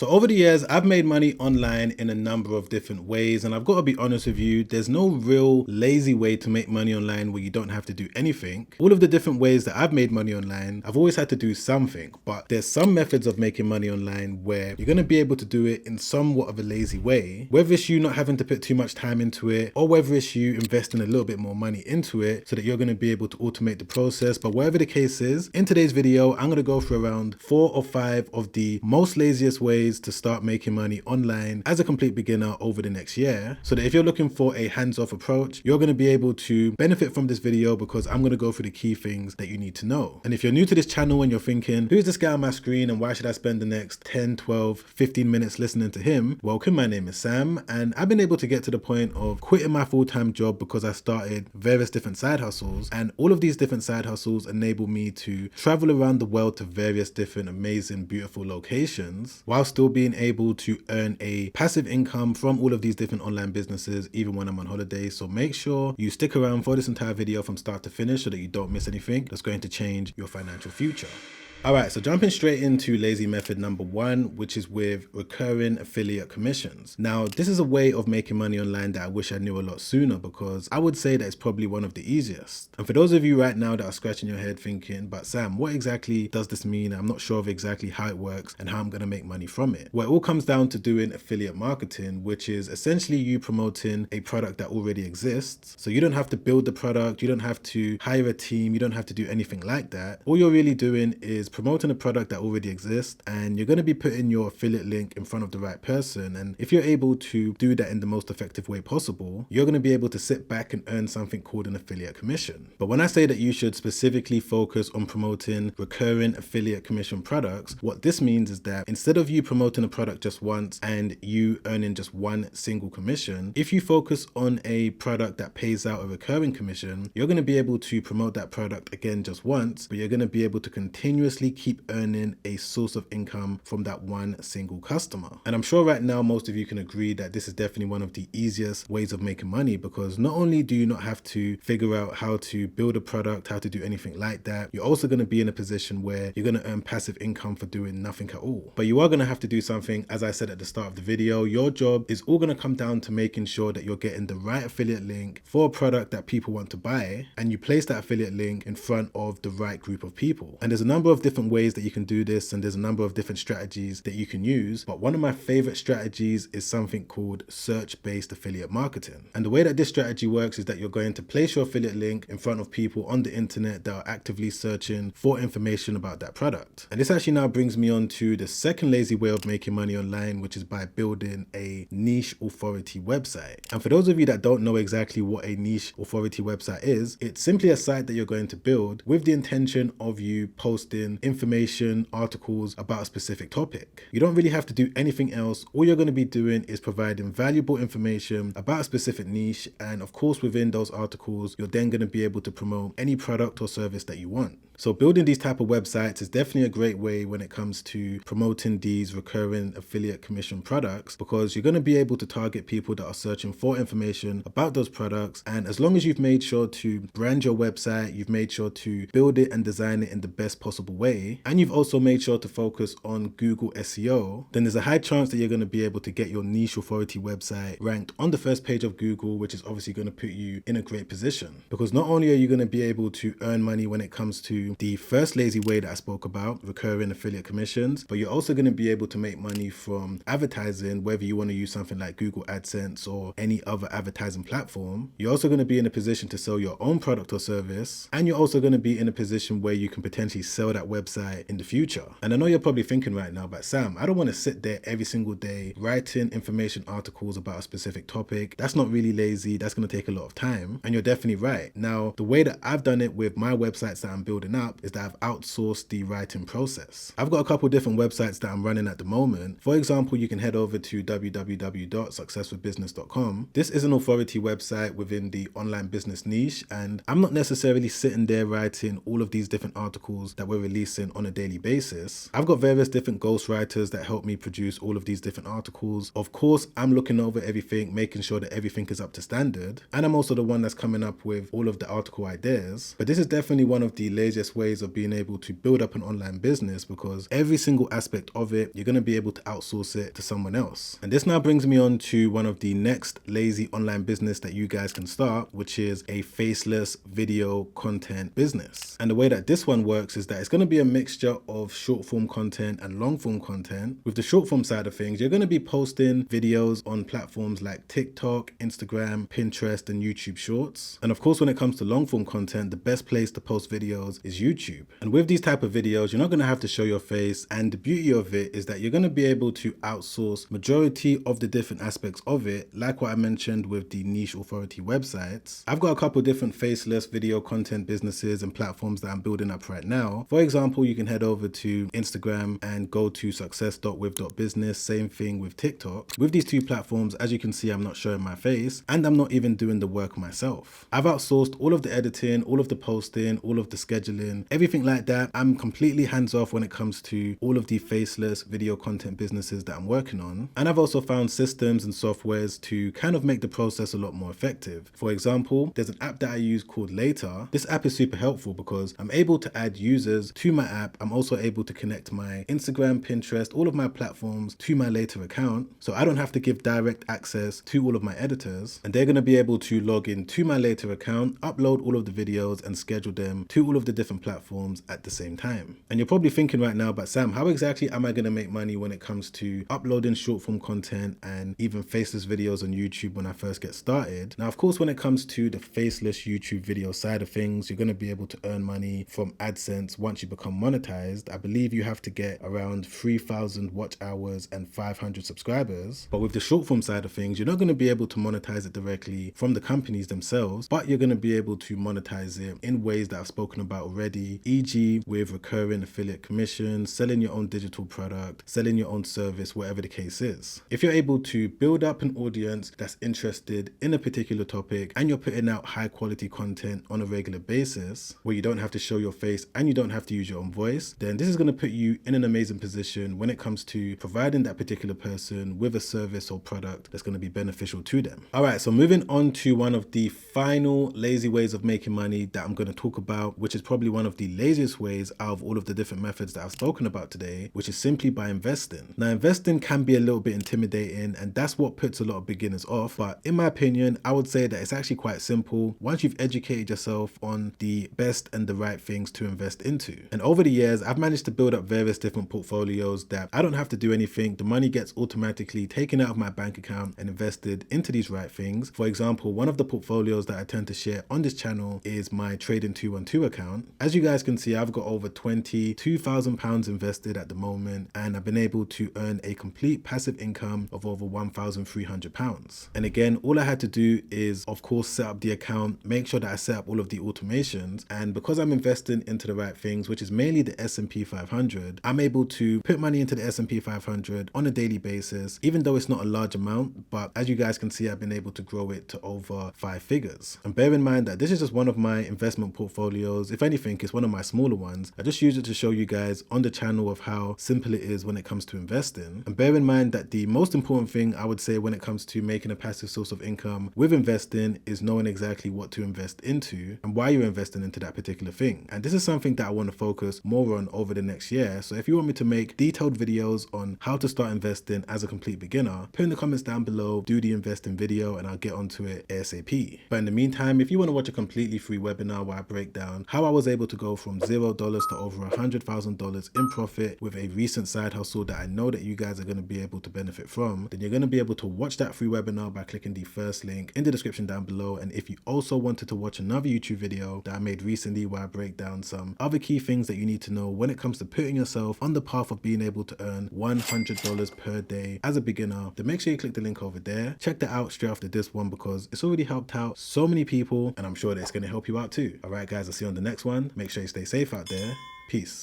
So over the years, I've made money online in a number of different ways, and I've got to be honest with you, there's no real lazy way to make money online where you don't have to do anything. All of the different ways that I've made money online, I've always had to do something, but there's some methods of making money online where you're going to be able to do it in somewhat of a lazy way, whether it's you not having to put too much time into it, or whether it's you investing a little bit more money into it so that you're going to be able to automate the process. But whatever the case is, in today's video, I'm going to go through around 4 or 5 of the most laziest ways to start making money online as a complete beginner over the next year, so that if you're looking for a hands-off approach, you're going to be able to benefit from this video, because I'm going to go through the key things that you need to know. And if you're new to this channel and you're thinking, who's this guy on my screen and why should I spend the next 10, 12, 15 minutes listening to him? Welcome, my name is Sam, and I've been able to get to the point of quitting my full-time job because I started various different side hustles, and all of these different side hustles enable me to travel around the world to various different amazing, beautiful locations while still being able to earn a passive income from all of these different online businesses even when I'm on holiday. So make sure you stick around for this entire video from start to finish so that you don't miss anything that's going to change your financial future. Alright, so jumping straight into lazy method number 1, which is with recurring affiliate commissions. Now, this is a way of making money online that I wish I knew a lot sooner, because I would say that it's probably one of the easiest. And for those of you right now that are scratching your head thinking, but Sam, what exactly does this mean? I'm not sure of exactly how it works and how I'm going to make money from it. Well, it all comes down to doing affiliate marketing, which is essentially you promoting a product that already exists. So you don't have to build the product, you don't have to hire a team, you don't have to do anything like that. All you're really doing is promoting a product that already exists, and you're going to be putting your affiliate link in front of the right person. And if you're able to do that in the most effective way possible, you're going to be able to sit back and earn something called an affiliate commission. But when I say that you should specifically focus on promoting recurring affiliate commission products, what this means is that instead of you promoting a product just once and you earning just one single commission, if you focus on a product that pays out a recurring commission, you're going to be able to promote that product again just once, but you're going to be able to continuously keep earning a source of income from that one single customer. And I'm sure right now most of you can agree that this is definitely one of the easiest ways of making money, because not only do you not have to figure out how to build a product, how to do anything like that, you're also going to be in a position where you're going to earn passive income for doing nothing at all. But you are going to have to do something. As I said at the start of the video, your job is all going to come down to making sure that you're getting the right affiliate link for a product that people want to buy, and you place that affiliate link in front of the right group of people. And there's a number of different ways that you can do this, and there's a number of different strategies that you can use, but one of my favorite strategies is something called search-based affiliate marketing. And the way that this strategy works is that you're going to place your affiliate link in front of people on the internet that are actively searching for information about that product. And this actually now brings me on to the second lazy way of making money online, which is by building a niche authority website. And for those of you that don't know exactly what a niche authority website is, it's simply a site that you're going to build with the intention of you posting information, articles about a specific topic. You don't really have to do anything else. All you're going to be doing is providing valuable information about a specific niche, and of course within those articles you're then going to be able to promote any product or service that you want. So building these type of websites is definitely a great way when it comes to promoting these recurring affiliate commission products, because you're going to be able to target people that are searching for information about those products. And as long as you've made sure to brand your website, you've made sure to build it and design it in the best possible way, and you've also made sure to focus on Google SEO, then there's a high chance that you're going to be able to get your niche authority website ranked on the first page of Google, which is obviously going to put you in a great position. Because not only are you going to be able to earn money when it comes to the first lazy way that I spoke about, recurring affiliate commissions, but you're also going to be able to make money from advertising, whether you want to use something like Google AdSense or any other advertising platform. You're also going to be in a position to sell your own product or service, and you're also going to be in a position where you can potentially sell that website in the future. And I know you're probably thinking right now, but Sam, I don't want to sit there every single day writing information articles about a specific topic. That's not really lazy. That's going to take a lot of time. And you're definitely right. Now, the way that I've done it with my websites that I'm building up is that I've outsourced the writing process. I've got a couple different websites that I'm running at the moment. For example, you can head over to www.successwithbusiness.com. This is an authority website within the online business niche, and I'm not necessarily sitting there writing all of these different articles that we're releasing on a daily basis. I've got various different ghostwriters that help me produce all of these different articles. Of course, I'm looking over everything, making sure that everything is up to standard, and I'm also the one that's coming up with all of the article ideas. But this is definitely one of the laziest easiest ways of being able to build up an online business, because every single aspect of it, you're going to be able to outsource it to someone else. And this now brings me on to one of the next lazy online business that you guys can start, which is a faceless video content business. And the way that this one works is that it's going to be a mixture of short form content and long form content. With the short form side of things, you're going to be posting videos on platforms like TikTok, Instagram, Pinterest, and YouTube Shorts. And of course, when it comes to long form content, the best place to post videos is YouTube. And with these type of videos, you're not going to have to show your face. And the beauty of it is that you're going to be able to outsource majority of the different aspects of it, like what I mentioned with the niche authority websites. I've got a couple different faceless video content businesses and platforms that I'm building up right now. For example, you can head over to Instagram and go to success.with.business. Same thing with TikTok. With these two platforms, as you can see, I'm not showing my face and I'm not even doing the work myself. I've outsourced all of the editing, all of the posting, all of the scheduling, everything like that. I'm completely hands off when it comes to all of the faceless video content businesses that I'm working on. And I've also found systems and softwares to kind of make the process a lot more effective. For example, there's an app that I use called Later. This app is super helpful because I'm able to add users to my app. I'm also able to connect my Instagram, Pinterest, all of my platforms to my Later account. So I don't have to give direct access to all of my editors, and they're going to be able to log into my Later account, upload all of the videos and schedule them to all of the different platforms at the same time. And you're probably thinking right now, but Sam, how exactly am I going to make money when it comes to uploading short form content and even faceless videos on YouTube when I first get started? Now, of course, when it comes to the faceless YouTube video side of things, you're going to be able to earn money from AdSense once you become monetized. I believe you have to get around 3,000 watch hours and 500 subscribers. But with the short form side of things, you're not going to be able to monetize it directly from the companies themselves, but you're going to be able to monetize it in ways that I've spoken about already, e.g. with recurring affiliate commissions, selling your own digital product, selling your own service, whatever the case is. If you're able to build up an audience that's interested in a particular topic and you're putting out high quality content on a regular basis where you don't have to show your face and you don't have to use your own voice, then this is going to put you in an amazing position when it comes to providing that particular person with a service or product that's going to be beneficial to them. All right, so moving on to one of the final lazy ways of making money that I'm going to talk about, which is probably one of the laziest ways out of all of the different methods that I've spoken about today, which is simply by investing. Now, investing can be a little bit intimidating, and that's what puts a lot of beginners off. But in my opinion, I would say that it's actually quite simple once you've educated yourself on the best and the right things to invest into. And over the years, I've managed to build up various different portfolios that I don't have to do anything. The money gets automatically taken out of my bank account and invested into these right things. For example, one of the portfolios that I tend to share on this channel is my Trading 212 account. As you guys can see, I've got over £22,000 invested at the moment, and I've been able to earn a complete passive income of over £1,300. And again, all I had to do is, of course, set up the account, make sure that I set up all of the automations, and because I'm investing into the right things, which is mainly the S&P 500, I'm able to put money into the S&P 500 on a daily basis, even though it's not a large amount. But as you guys can see, I've been able to grow it to over 5 figures. And bear in mind that this is just one of my investment portfolios. If anything, it's one of my smaller ones. I just use it to show you guys on the channel of how simple it is when it comes to investing. And bear in mind that the most important thing I would say when it comes to making a passive source of income with investing is knowing exactly what to invest into and why you're investing into that particular thing. And this is something that I want to focus more on over the next year. So if you want me to make detailed videos on how to start investing as a complete beginner, put in the comments down below, do the investing video, and I'll get onto it ASAP. But in the meantime, if you want to watch a completely free webinar where I break down how I was able to go from $0 to over $100,000 in profit with a recent side hustle that I know that you guys are going to be able to benefit from, then you're going to be able to watch that free webinar by clicking the first link in the description down below. And if you also wanted to watch another YouTube video that I made recently where I break down some other key things that you need to know when it comes to putting yourself on the path of being able to earn $100 per day as a beginner, then make sure you click the link over there. Check that out straight after this one because it's already helped out so many people, and I'm sure that it's going to help you out too. All right, guys, I'll see you on the next one. Make sure you stay safe out there. Peace.